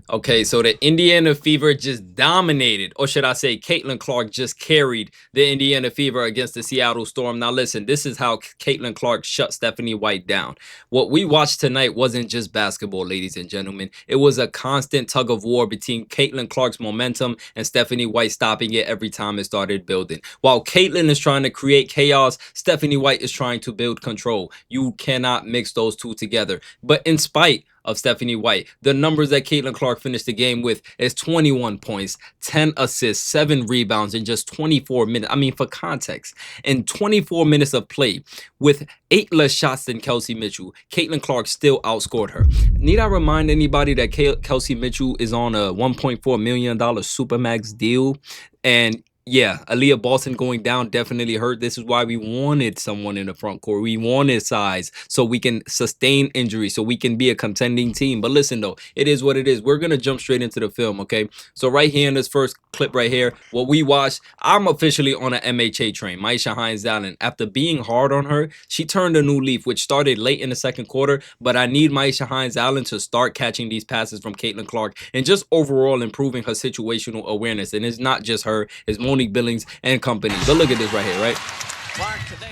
Okay, so the Indiana Fever just dominated, or should I say, Caitlin Clark just carried the Indiana Fever against the Seattle Storm. Now, listen, this is how Caitlin Clark shut Stephanie White down. What we watched tonight wasn't just basketball, ladies and gentlemen. It was a constant tug of war between Caitlin Clark's momentum and Stephanie White stopping it every time it started building. While Caitlin is trying to create chaos, Stephanie White is trying to build control. You cannot mix those two together. But in spite of Stephanie White, the numbers that Caitlin Clark finished the game with is 21 points, 10 assists, 7 rebounds in just 24 minutes. I mean, for context, in 24 minutes of play with 8 less shots than Kelsey Mitchell, Caitlin Clark still outscored her. Need I remind anybody that Kelsey Mitchell is on a $1.4 million Supermax deal? And yeah, Aaliyah Boston going down definitely hurt. This is why we wanted someone in the front court. We wanted size so we can sustain injury, so we can be a contending team. But listen, though, it is what it is. We're going to jump straight into the film, okay? So right here in this first clip right here, what we watched, I'm officially on an MHA train. Maisha Hines-Allen, after being hard on her, she turned a new leaf, which started late in the second quarter. But I need Maisha Hines-Allen to start catching these passes from Caitlin Clark and just overall improving her situational awareness. And it's not just her, it's Monique Billings and company. But look at this right here, right?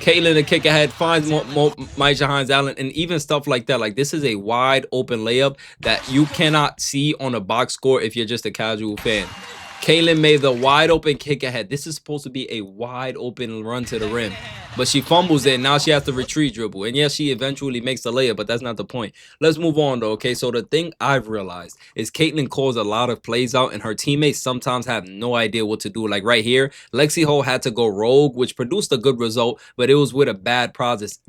Caitlin, the kick ahead, finds Maisha Hines-Allen, and even stuff like that. Like, this is a wide open layup that you cannot see on a box score if you're just a casual fan. Caitlin made the wide open kick ahead. This is supposed to be a wide open run to the rim, but she fumbles it. Now she has to retreat dribble. And yes, she eventually makes the layup, but that's not the point. Let's move on though, okay? So the thing I've realized is Caitlin calls a lot of plays out, and her teammates sometimes have no idea what to do. Like right here, Lexi Ho had to go rogue, which produced a good result, but it was with a bad process.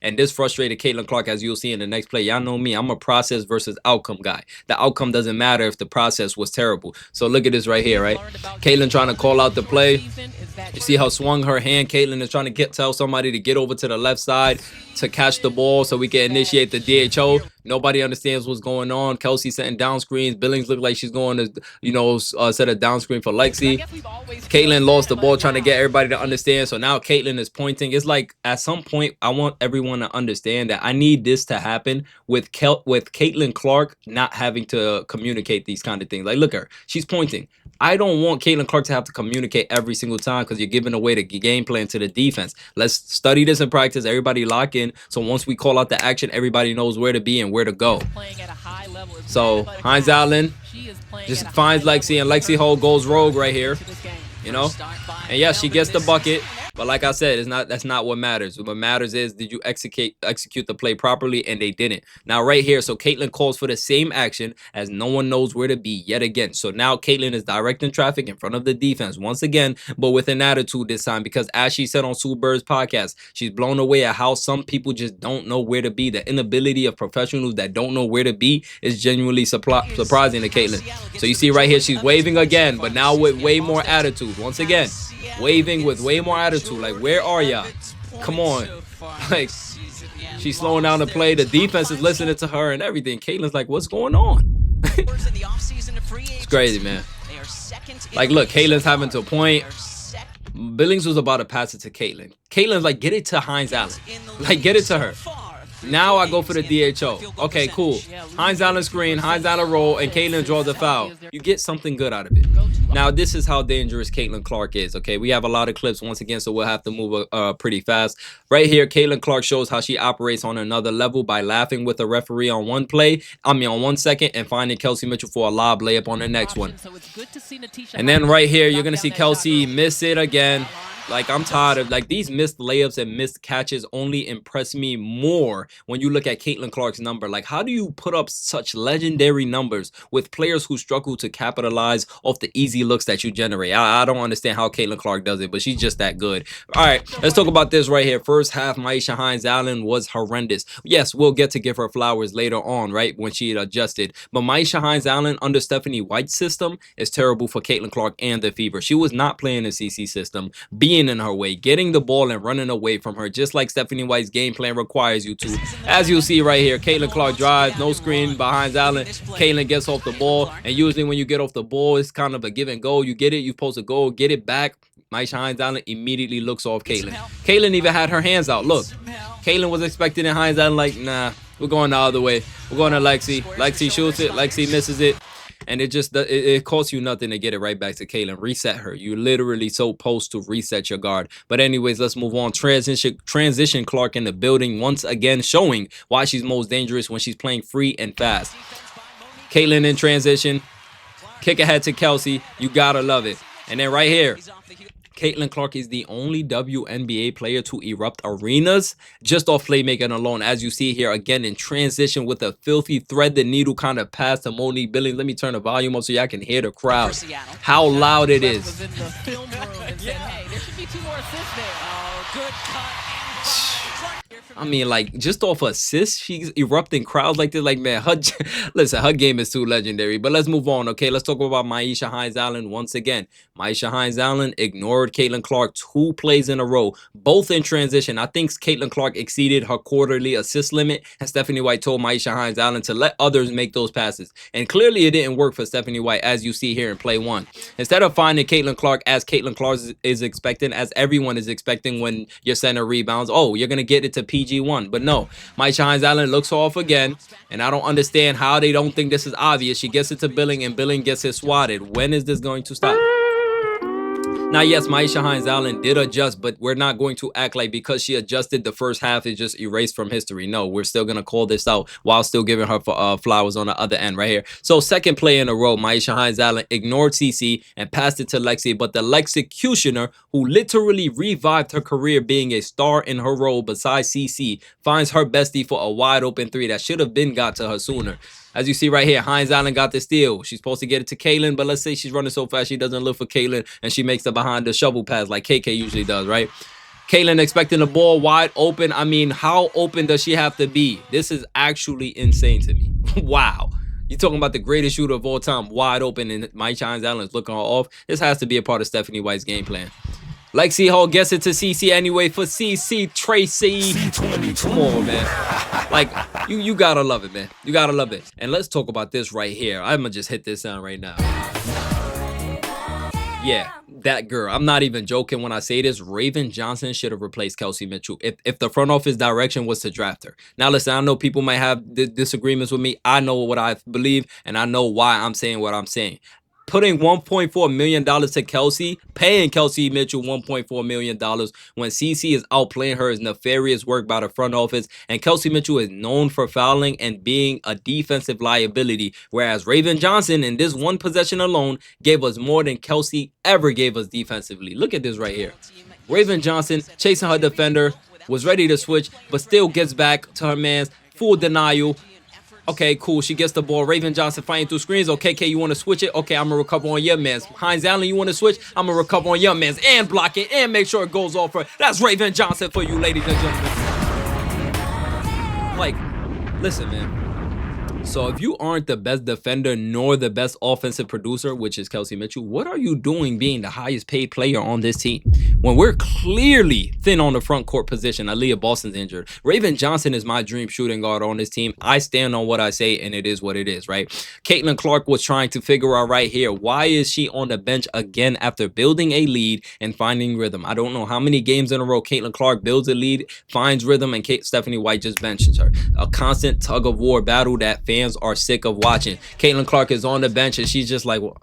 And this frustrated Caitlin Clark, as you'll see in the next play. Y'all know me, I'm a process versus outcome guy. The outcome doesn't matter if the process was terrible. So look at this right here, right? Caitlin trying to call out the play. You see how swung her hand? Caitlin is trying to tell somebody to get over to the left side to catch the ball so we can initiate the DHO. Nobody understands what's going on. Kelsey setting down screens. Billings look like she's going to, set a down screen for Lexi. Caitlin lost the ball trying to get everybody to understand. So now Caitlin is pointing. It's like at some point, I want everyone to understand that I need this to happen with Caitlin Clark not having to communicate these kind of things. Like, look at her. She's pointing. I don't want Caitlin Clark to have to communicate every single time because you're giving away the game plan to the defense. Let's study this in practice. Everybody lock in. So once we call out the action, everybody knows where to be and where to go. So Hines-Allen just finds Lexi, and Lexi Ho goes rogue right here. And yeah, she gets the bucket. But like I said, that's not what matters. What matters is, did you execute the play properly? And they didn't. Now right here, so Caitlin calls for the same action as no one knows where to be yet again. So now Caitlin is directing traffic in front of the defense once again, but with an attitude this time, because as she said on Sue Bird's podcast, she's blown away at how some people just don't know where to be. The inability of professionals that don't know where to be is genuinely surprising to Caitlin. So you see right here, she's waving again, but now with way more attitude. Once again, waving with way more attitude. Like, where are y'all? Come on. Like, she's slowing down the play. The defense is listening to her and everything. Caitlin's like, what's going on? It's crazy, man. Like, look, Caitlin's having to point. Billings was about to pass it to Caitlin. Caitlin's like, get it to Hines-Allen. Like, get it to her. Now I go for the DHO. Okay, cool. Hines-Allen screen, Hines-Allen roll, and Caitlin draws the foul. You get something good out of it. Now, this is how dangerous Caitlin Clark is, okay? We have a lot of clips once again, so we'll have to move pretty fast. Right here, Caitlin Clark shows how she operates on another level by laughing with a referee on one on 1 second, and finding Kelsey Mitchell for a lob layup on the next one. And then right here, you're going to see Kelsey miss it again. Like, I'm tired of, like, these missed layups and missed catches only impress me more when you look at Caitlin Clark's number. Like, how do you put up such legendary numbers with players who struggle to capitalize off the easy looks that you generate? I don't understand how Caitlin Clark does it, but she's just that good. All right, let's talk about this right here. First half, Maisha Hines-Allen was horrendous. Yes, we'll get to give her flowers later on, right, when she had adjusted. But Maisha Hines-Allen under Stephanie White's system is terrible for Caitlin Clark and the Fever. She was not playing the CC system, being in her way, getting the ball and running away from her, just like Stephanie White's game plan requires you to. As you'll see right here, Caitlin Clark drives, no screen behind Allen. Caitlin gets off the ball, and usually when you get off the ball, it's kind of a give and go. You get it, you're supposed to go, get it back. Maisha Hines-Allen immediately looks off Caitlin. Caitlin even had her hands out. Look, Caitlin was expecting Hines-Allen like, nah, we're going the other way. We're going to Lexi. Lexi shoots it. Lexi misses it. and it costs you nothing to get it right back to Caitlyn. Reset her. You literally supposed to reset your guard. But anyways, let's move on. Transition Clark in the building once again, showing why she's most dangerous when she's playing free and fast. Caitlyn in transition, kick ahead to Kelsey. You gotta love it. And then right here, Caitlyn Clark is the only WNBA player to erupt arenas just off playmaking alone. As you see here, again in transition with a filthy thread the needle kind of pass to Monique Billings. Let me turn the volume up so y'all can hear the crowd. How loud it is. I mean, like, just off assists, she's erupting crowds like this. Like, man, listen, her game is too legendary. But let's move on, okay? Let's talk about Myisha Hines-Allen once again. Myisha Hines-Allen ignored Caitlyn Clark 2 plays in a row, both in transition. I think Caitlyn Clark exceeded her quarterly assist limit, and Stephanie White told Myisha Hines-Allen to let others make those passes. And clearly it didn't work for Stephanie White, as you see here in play 1. Instead of finding Caitlyn Clark as Caitlyn Clark is expecting, as everyone is expecting when your center rebounds, oh, you're going to get it to PG1. But no, Myisha Hines-Allen looks off again, and I don't understand how they don't think this is obvious. She gets it to Billing, and Billing gets it swatted. When is this going to stop? Now, yes, Myisha Hines-Allen did adjust, but we're not going to act like because she adjusted the first half, it just erased from history. No, we're still going to call this out while still giving her flowers on the other end right here. So, second play in a row, Myisha Hines-Allen ignored CC and passed it to Lexi, but the Lexecutioner, who literally revived her career being a star in her role besides CC, finds her bestie for a wide open 3 that should have been got to her sooner. As you see right here, Hines-Allen got the steal. She's supposed to get it to Caitlyn, but let's say she's running so fast she doesn't look for Caitlyn, and she makes the behind the shovel pass like KK usually does, right? Caitlyn expecting the ball wide open. I mean, how open does she have to be? This is actually insane to me. Wow. You're talking about the greatest shooter of all time, wide open, and Myisha Hines-Allen is looking her off. This has to be a part of Stephanie White's game plan. Lexi Hall gets it to CC anyway for CC Tracy. Come on, man. Like, you gotta love it, man. You gotta love it. And let's talk about this right here. I'm gonna just hit this sound right now. Yeah, that girl. I'm not even joking when I say this. Raven Johnson should have replaced Kelsey Mitchell if the front office direction was to draft her. Now, listen, I know people might have disagreements with me. I know what I believe, and I know why I'm saying what I'm saying. Putting $1.4 million to Kelsey, paying Kelsey Mitchell $1.4 million when CC is outplaying her is nefarious work by the front office, and Kelsey Mitchell is known for fouling and being a defensive liability, whereas Raven Johnson in this one possession alone gave us more than Kelsey ever gave us defensively. Look at this right here. Raven Johnson chasing her defender, was ready to switch, but still gets back to her man's full denial. Okay, cool. She gets the ball. Raven Johnson fighting through screens. Okay, you want to switch it? Okay, I'm going to recover on your man's. Hines-Allen, you want to switch? I'm going to recover on your man's and block it and make sure it goes off her. That's Raven Johnson for you, ladies and gentlemen. Like, listen, man. So if you aren't the best defender nor the best offensive producer, which is Kelsey Mitchell, what are you doing being the highest paid player on this team? When we're clearly thin on the front court position, Aaliyah Boston's injured. Raven Johnson is my dream shooting guard on this team. I stand on what I say, and it is what it is, right? Caitlyn Clark was trying to figure out right here, why is she on the bench again after building a lead and finding rhythm? I don't know how many games in a row Caitlyn Clark builds a lead, finds rhythm, and Stephanie White just benches her. A constant tug-of-war battle that fans are sick of watching. Caitlyn Clark is on the bench, and she's just like, well,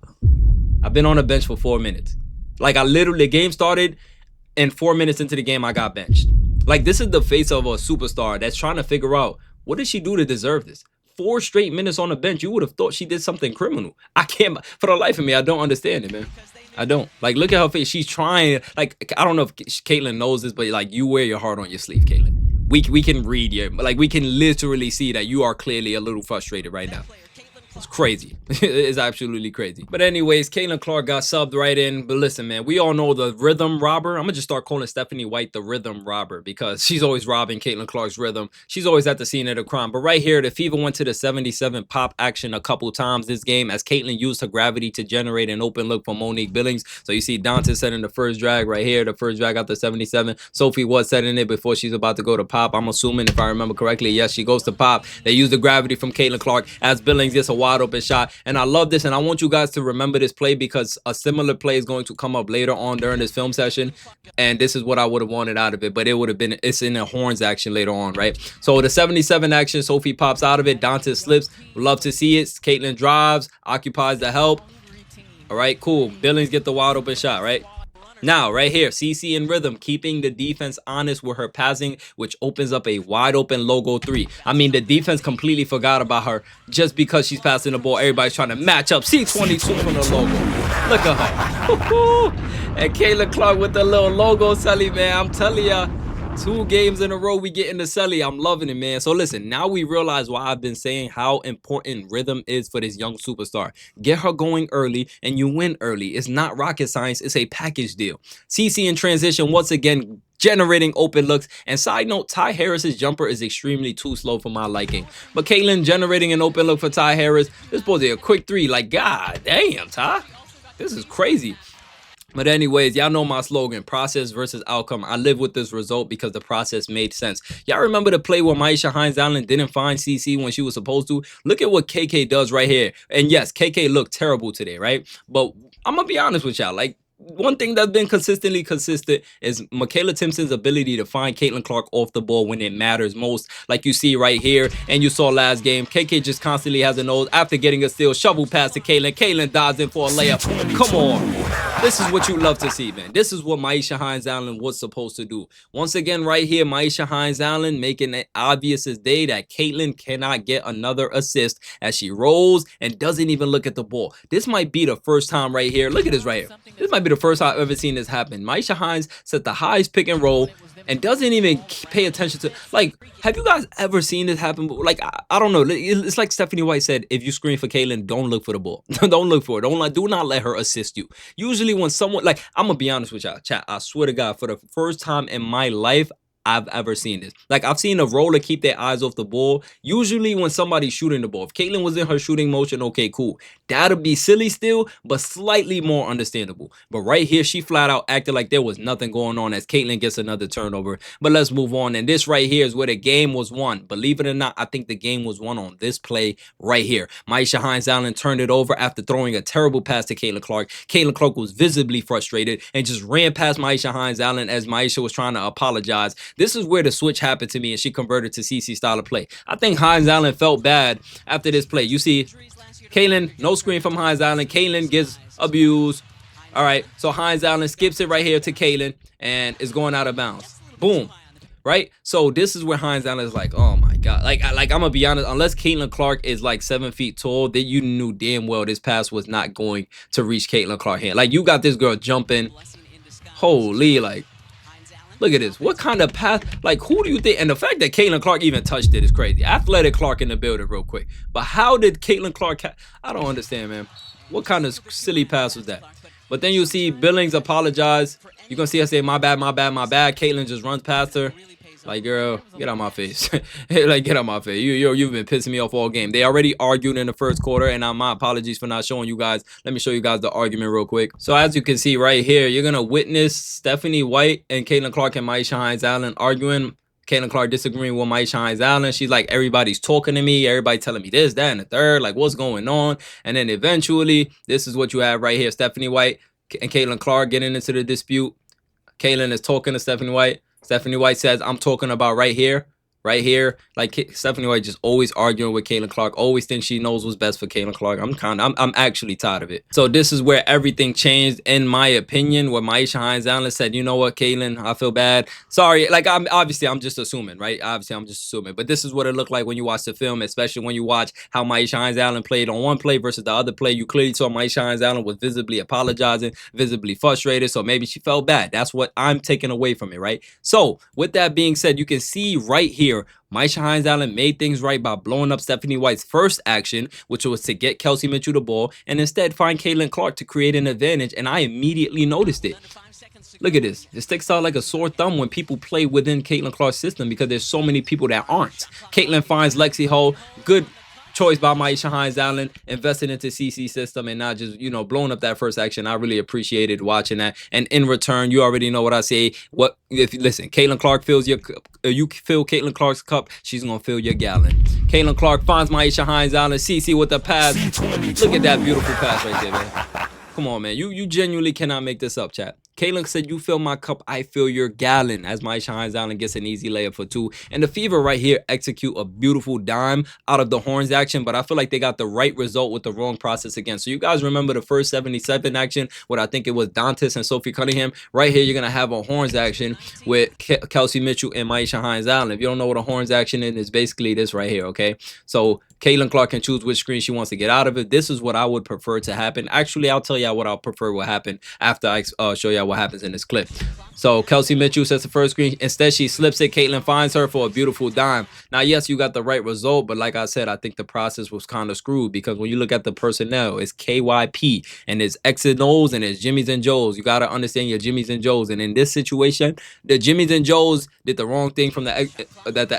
I've been on the bench for 4 minutes. Like, the game started, and 4 minutes into the game, I got benched. Like, this is the face of a superstar that's trying to figure out, what did she do to deserve this? 4 straight minutes on the bench, you would have thought she did something criminal. I can't, for the life of me, I don't understand it, man. I don't. Like, look at her face. She's trying, like, I don't know if Caitlyn knows this, but, like, you wear your heart on your sleeve, Caitlyn. We can read you. Like, we can literally see that you are clearly a little frustrated right now. It's crazy. It's absolutely crazy. But anyways, Caitlyn Clark got subbed right in. But listen, man, we all know the rhythm robber. I'm going to just start calling Stephanie White the rhythm robber because she's always robbing Caitlyn Clark's rhythm. She's always at the scene of the crime. But right here, the Fever went to the 77 pop action a couple times this game as Caitlyn used her gravity to generate an open look for Monique Billings. So you see Dante setting the first drag right here. The first drag out the 77. Sophie was setting it before she's about to go to pop. I'm assuming, if I remember correctly, yes, she goes to pop. They use the gravity from Caitlyn Clark as Billings gets a wide open shot. And I love this, and I want you guys to remember this play because a similar play is going to come up later on during this film session. And this is what I would have wanted out of it, but it would have been, it's in the horns action later on, right? So the 77 action, Sophie pops out of it, Dante slips, love to see it. Caitlyn drives, occupies the help. All right, cool. Billings get the wide open shot, right? Now, right here, CC in rhythm, keeping the defense honest with her passing, which opens up a wide open logo 3. I mean, the defense completely forgot about her just because she's passing the ball. Everybody's trying to match up C22 from the logo. Look at her. And Caitlin Clark with the little logo, Selly, man. I'm telling ya, 2 games in a row we get into Selly. I'm loving it, man. So listen, now we realize why I've been saying how important rhythm is for this young superstar. Get her going early and you win early. It's not rocket science. It's a package deal. CC in transition, once again, generating open looks. And side note, Ty Harris's jumper is extremely too slow for my liking. But Caitlin generating an open look for Ty Harris. This supposed to be a quick 3. Like, god damn, Ty. This is crazy. But anyways, y'all know my slogan, process versus outcome. I live with this result because the process made sense. Y'all remember the play where Maisha Hines-Allen didn't find CC when she was supposed to? Look at what KK does right here. And yes, KK looked terrible today, right? But I'm going to be honest with y'all. Like, one thing that's been consistently consistent is Michaela Timpson's ability to find Caitlin Clark off the ball when it matters most. Like you see right here, and you saw last game, KK just constantly has a nose. After getting a steal, shovel pass to Caitlin. Caitlin dives in for a layup. Come on. This is what you love to see, man. This is what Maisha Hines-Allen was supposed to do. Once again, right here, Maisha Hines-Allen making it obvious as day that Caitlin cannot get another assist as she rolls and doesn't even look at the ball. This might be the first time right here. Look at this right here. This might be the first time I've ever seen this happen. Maisha Hines set the highest pick and roll and doesn't even pay attention to, like, have you guys ever seen this happen? Like, I don't know. It's like Stephanie White said, if you screen for Caitlin, don't look for the ball. Don't look for it. Do not let her assist you. Usually when someone, like, I'm gonna be honest with y'all, chat, I swear to God, for the first time in my life, I've ever seen this. Like, I've seen a roller keep their eyes off the ball. Usually when somebody's shooting the ball. If Caitlin was in her shooting motion, okay, cool. That'll be silly still, but slightly more understandable. But right here, she flat out acted like there was nothing going on as Caitlin gets another turnover. But let's move on. And this right here is where the game was won. Believe it or not, I think the game was won on this play right here. Maisha Hines-Allen turned it over after throwing a terrible pass to Caitlin Clark. Caitlin Clark was visibly frustrated and just ran past Maisha Hines-Allen as Maisha was trying to apologize. This is where the switch happened to me and she converted to CC style of play. I think Hines-Allen felt bad after this play. You see, Caitlin, no screen from Hines-Allen. Caitlin gets abused. All right, so Hines-Allen skips it right here to Caitlin and is going out of bounds. Boom. Right? So this is where Hines-Allen is like, oh my God. Like I'm going to be honest, unless Caitlin Clark is like 7 feet tall, then you knew damn well this pass was not going to reach Caitlin Clark's hand. Like, you got this girl jumping. Holy, like, look at this. What kind of pass? Like, who do you think? And the fact that Caitlin Clark even touched it is crazy. Athletic Clark in the building real quick. But how did Caitlin Clark... I don't understand, man. What kind of silly pass was that? But then you see Billings apologize. You're going to see her say, my bad, my bad, my bad. Caitlin just runs past her. Like, girl, get out my face. Like, get out my face. You've been pissing me off all game. They already argued in the first quarter, and my apologies for not showing you guys. Let me show you guys the argument real quick. So as you can see right here, you're going to witness Stephanie White and Caitlin Clark and Maisha Hines-Allen arguing. Caitlin Clark disagreeing with Maisha Hines-Allen. She's like, everybody's talking to me. Everybody telling me this, that, and the third. Like, what's going on? And then eventually, this is what you have right here. Stephanie White and Caitlin Clark getting into the dispute. Caitlin is talking to Stephanie White. Stephanie White says, I'm talking about right here. Right here. Like, Stephanie White just always arguing with Caitlin Clark. Always thinks she knows what's best for Caitlin Clark. I'm actually tired of it. So this is where everything changed, in my opinion, where Maisha Hines-Allen said, you know what, Caitlin, I feel bad. Sorry. Like, I'm just assuming, right? Obviously, I'm just assuming. But this is what it looked like when you watch the film, especially when you watch how Maisha Hines-Allen played on one play versus the other play. You clearly saw Maisha Hines-Allen was visibly apologizing, visibly frustrated. So maybe she felt bad. That's what I'm taking away from it, right? So with that being said, you can see right here, Maisha Hines-Allen made things right by blowing up Stephanie White's first action, which was to get Kelsey Mitchell the ball, and instead find Caitlin Clark to create an advantage, and I immediately noticed it. Look at this. It sticks out like a sore thumb when people play within Caitlin Clark's system because there's so many people that aren't. Caitlin finds Lexi Hull. Good choice by Maisha Hines Allen, invested into CC system and not just, you know, blowing up that first action. I really appreciated watching that. And in return, you already know what I say. What if you listen, Caitlin Clark fills your cup, you fill Caitlin Clark's cup, she's gonna fill your gallon. Caitlin Clark finds Maisha Hines Allen, CC with the pass. Look at that beautiful pass right there, man. Come on, man. You genuinely cannot make this up, chat. Caitlin said, you fill my cup, I fill your gallon, as Maisha Hines Allen gets an easy layup for 2. And the Fever right here execute a beautiful dime out of the horns action, but I feel like they got the right result with the wrong process again. So you guys remember the first 77 action, what I think it was Dantas and Sophie Cunningham? Right here, you're going to have a horns action with Kelsey Mitchell and Maisha Hines Allen. If you don't know what a horns action is, it's basically this right here, okay? So Caitlin Clark can choose which screen she wants to get out of it. This is what I would prefer to happen. Actually, I'll tell y'all what I'll prefer will happen after I show y'all what happens in this clip. So Kelsey Mitchell sets the first screen. Instead, she slips it. Caitlin finds her for a beautiful dime. Now, yes, you got the right result, but like I said, I think the process was kind of screwed because when you look at the personnel, it's KYP and it's X and O's and it's Jimmys and Joes. You got to understand your Jimmys and Joes. And in this situation, the Jimmys and Joes did the wrong thing from the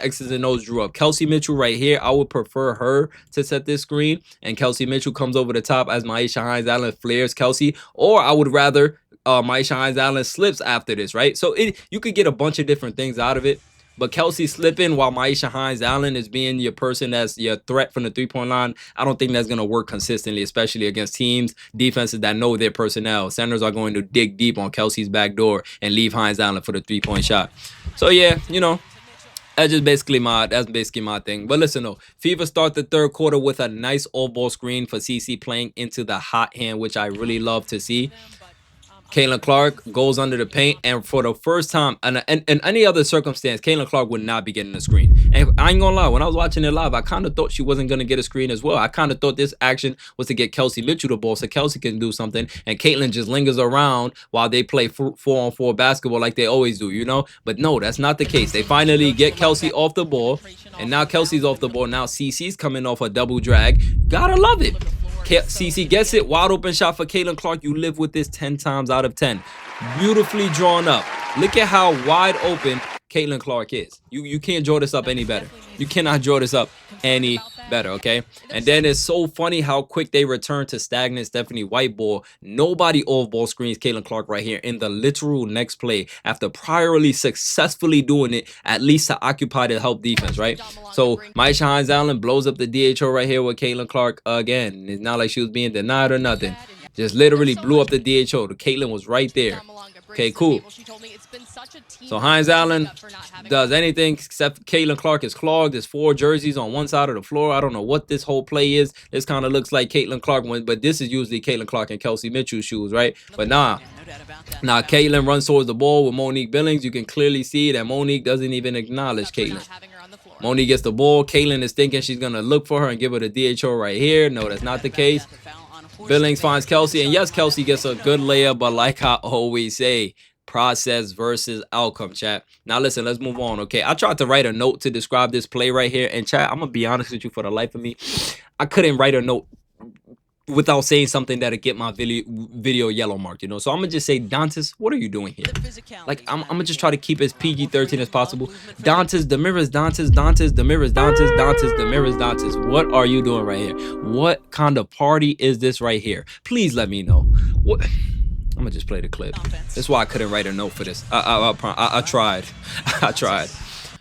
X's and O's drew up. Kelsey Mitchell right here, I would prefer her to set this screen, and Kelsey Mitchell comes over the top as Maisha Hines Allen flares Kelsey, or I would rather Maisha Hines Allen slips after this, right? So you could get a bunch of different things out of it, but Kelsey slipping while Maisha Hines Allen is being your person that's your threat from the three-point line, I don't think that's going to work consistently, especially against teams, defenses that know their personnel. Centers are going to dig deep on Kelsey's back door and leave Hines Allen for the three-point shot. So yeah, you know, that's basically my thing. But listen though, Fever start the third quarter with a nice all-ball screen for CC playing into the hot hand, which I really love to see. Caitlin Clark goes under the paint, and for the first time, and in any other circumstance, Caitlin Clark would not be getting a screen. And I ain't gonna lie, when I was watching it live, I kind of thought she wasn't gonna get a screen as well. I kind of thought this action was to get Kelsey Mitchell the ball so Kelsey can do something, and Caitlin just lingers around while they play 4-on-4 basketball like they always do, you know? But no, that's not the case. They finally get Kelsey off the ball, and now Kelsey's off the ball. Now CC's coming off a double drag. Gotta love it. CC gets it, wide open shot for Caitlin Clark. You live with this 10 times out of 10. Beautifully drawn up. Look at how wide open Caitlin Clark is. You can't draw this up any better. You cannot draw this up any better, okay? And then it's so funny how quick they return to stagnant Stephanie White ball. Nobody off-ball screens Caitlin Clark right here in the literal next play after priorly successfully doing it, at least to occupy the help defense, right? So Maisha Hines Allen blows up the DHO right here with Caitlin Clark again. It's not like she was being denied or nothing. Just literally blew up the DHO. The Caitlin was right there. Okay, cool. So Hines Allen does anything except Caitlin Clark is clogged. There's 4 jerseys on one side of the floor. I don't know what this whole play is. This kind of looks like Caitlin Clark, but this is usually Caitlin Clark and Kelsey Mitchell's shoes, right? But nah. Now Caitlin runs towards the ball with Monique Billings. You can clearly see that Monique doesn't even acknowledge Caitlin. Monique gets the ball. Caitlin is thinking she's going to look for her and give her the DHO right here. No, that's not the case. Billings finds Kelsey, and yes, Kelsey gets a good layup, but like I always say, process versus outcome, chat. Now listen, let's move on, okay? I tried to write a note to describe this play right here, and chat, I'm gonna be honest with you, for the life of me, I couldn't write a note without saying something that'll get my video yellow marked, you know? So I'm gonna just say, Dantas, what are you doing here? Like, I'm gonna just try to keep it as PG-13 as possible. Dantas, Damiris, Dantas, Dantas, Damiris, Dantas, Dantas, Damiris, Dantas. What are you doing right here? What kind of party is this right here? Please let me know. What? I'm gonna just play the clip. That's why I couldn't write a note for this. I tried.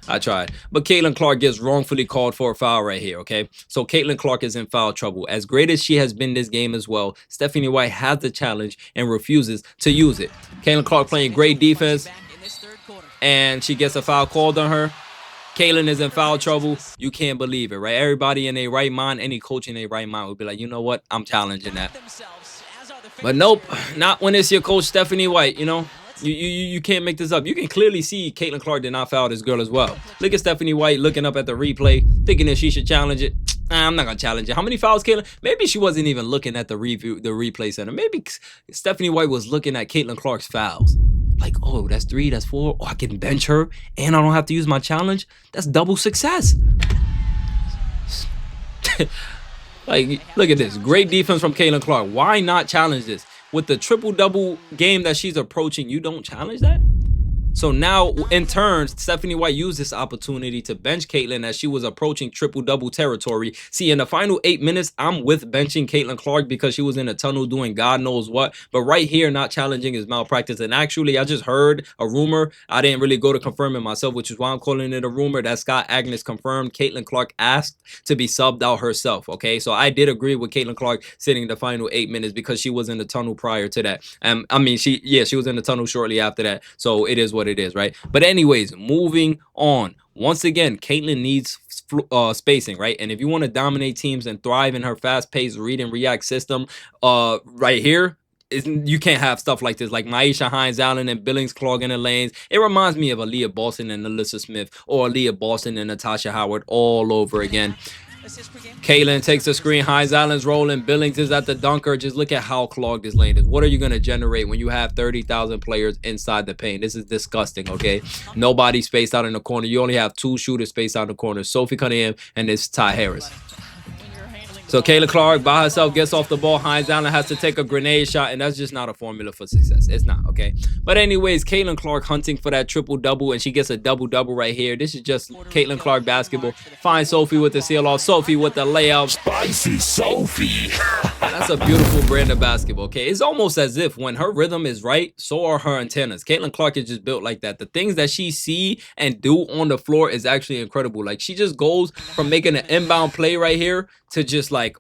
I tried. But Caitlin Clark gets wrongfully called for a foul right here, okay? So Caitlin Clark is in foul trouble. As great as she has been this game as well, Stephanie White has the challenge and refuses to use it. Caitlin Clark playing great defense, and she gets a foul called on her. Caitlin is in foul trouble. You can't believe it, right? Everybody in their right mind, any coach in their right mind would be like, you know what? I'm challenging that. But nope, not when it's your coach, Stephanie White, you know? You can't make this up. You can clearly see Caitlin Clark did not foul this girl as well. Look at Stephanie White looking up at the replay, thinking that she should challenge it. Nah, I'm not gonna challenge it. How many fouls, Caitlin? Maybe she wasn't even looking at the replay center. Maybe Stephanie White was looking at Caitlin Clark's fouls. Like, oh, that's 3, that's 4. Oh, I can bench her, and I don't have to use my challenge. That's double success. Like, look at this. Great defense from Caitlin Clark. Why not challenge this? With the triple-double game that she's approaching, you don't challenge that? So now, in turn, Stephanie White used this opportunity to bench Caitlyn as she was approaching triple-double territory. See, in the final 8 minutes, I'm with benching Caitlyn Clark because she was in a tunnel doing God knows what. But right here, not challenging is malpractice. And actually, I just heard a rumor. I didn't really go to confirm it myself, which is why I'm calling it a rumor, that Scott Agnes confirmed Caitlyn Clark asked to be subbed out herself. Okay, so I did agree with Caitlyn Clark sitting the final 8 minutes because she was in the tunnel prior to that. I mean, she was in the tunnel shortly after that. So it is what it is, right? But anyways, moving on. Once again, Caitlyn needs spacing, right? And if you want to dominate teams and thrive in her fast-paced read and react system, right here, you can't have stuff like this, like Maisha Hines-Allen and Billings clogging the lanes. It reminds me of Aaliyah Boston and Alyssa Smith, or Aaliyah Boston and Natasha Howard all over again. Caitlyn takes the screen. Hines-Allen's rolling. Billings is at the dunker. Just look at how clogged this lane is. What are you going to generate when you have 30,000 players inside the paint? This is disgusting, okay? Nobody spaced out in the corner. You only have 2 shooters spaced out in the corner. Sophie Cunningham and this Ty Harris. So Caitlyn Clark by herself gets off the ball. Hines-Allen has to take a grenade shot, and that's just not a formula for success. It's not, okay? But anyways, Caitlyn Clark hunting for that triple-double, and she gets a double-double right here. This is just Caitlyn Clark basketball. Find Sophie with the seal-off. Sophie with the layup. Spicy Sophie. That's a beautiful brand of basketball, okay? It's almost as if when her rhythm is right, so are her antennas. Caitlyn Clark is just built like that. The things that she see and do on the floor is actually incredible. Like, she just goes from making an inbound play right here to just, like,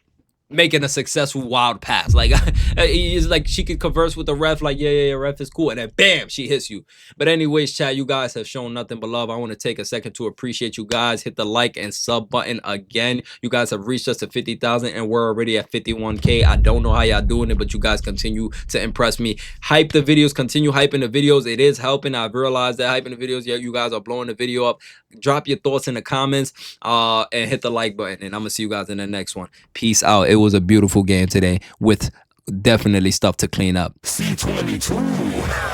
making a successful wild pass. Like, it's like she could converse with the ref, like, yeah, ref is cool, and then bam, she hits you. But anyways, chat, you guys have shown nothing but love. I want to take a second to appreciate you guys. Hit the like and sub button again. You guys have reached us to 50,000, and we're already at 51K. I don't know how y'all doing it, but you guys continue to impress me. Hype the videos, continue hyping the videos. It is helping. I've realized that hyping the videos, yeah, you guys are blowing the video up. Drop your thoughts in the comments, and hit the like button, and I'm gonna see you guys in the next one. Peace out. It was a beautiful game today with definitely stuff to clean up. C22.